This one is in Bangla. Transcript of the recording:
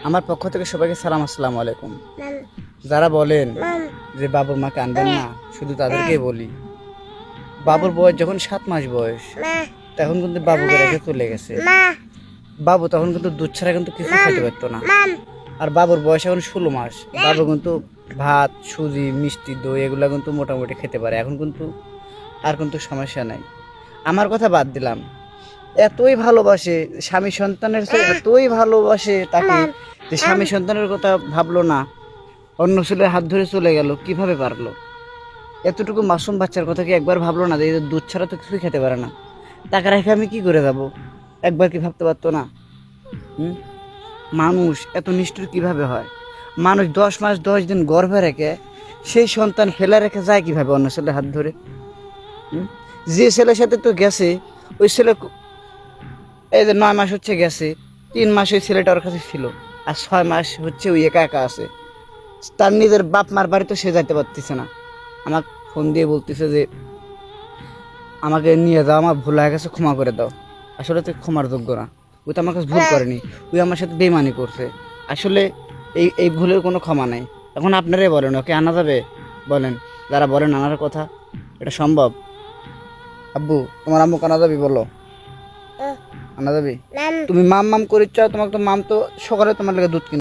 আমার পক্ষ থেকে সবাইকে সালাম, আসসালামু আলাইকুম। যারা বলেন যে বাবুর মাকে আনবেন না, শুধু তাদেরকেই বলি, বাবুর বয়স যখন 7 মাস বয়স, তখন কিন্তু বাবুকে রেখে চলে গেছে। বাবু তখন কিন্তু দুধ ছাড়া কিন্তু কিছু খেতে পারতো না। আর বাবুর বয়স এখন 16 মাস। বাবু কিন্তু ভাত, সুজি, মিষ্টি, দই এগুলো কিন্তু মোটামুটি খেতে পারে। এখন কিন্তু আর কিন্তু সমস্যা নাই। আমার কথা বাদ দিলাম, এতই ভালোবাসে স্বামী সন্তানের চেয়ে, এতই ভালোবাসে তাকে যে স্বামী সন্তানের কথা ভাবলো না, অন্য ছেলের হাত ধরে চলে গেল। কিভাবে পারলো? এতটুকু মাসুম বাচ্চার কথা কি একবার ভাবলো না যে এদের দুধ ছাড়া তো কিছুই খেতে পারে না? টাকা রেখে আমি কি করে যাব? একবার কি ভাবতে পারতো না? মানুষ এত নিষ্ঠুর কিভাবে হয়? মানুষ 10 মাস 10 দিন গর্ভে রেখে সেই সন্তান ফেলে রেখে যায় কিভাবে অন্য ছেলের হাত ধরে? যে ছেলের সাথে তো গেছে, ওই ছেলে এই যে 9 মাস হচ্ছে গেছে, 3 মাস ওই ছেলেটা ওর কাছে ছিল, আর 6 মাস হচ্ছে ওই একা একা আছে। তার নিজের বাপ মার বাড়ি তো সে যাইতে পারতেছে না। আমাকে ফোন দিয়ে বলতেছে যে আমাকে নিয়ে যাও, আমার ভুল হয়ে গেছে, ক্ষমা করে দাও। আসলে তো ক্ষমার যোগ্য না। ওই তো আমার কাছে ভুল করেনি, ওই আমার সাথে বেইমানি করছে। আসলে এই ভুলের কোনো ক্ষমা নাই। এখন আপনারাই বলেন, ওকে আনা যাবে? বলেন, যারা বলেন আনার কথা, এটা সম্ভব? আব্বু, তোমার আম্মু আনা যাবি? বলো, আনা যাবি? তুমি মাম মাম করিচ্ছ, তোমাকে তো মাম তো সকালে তোমার লেগে দুধ কিনে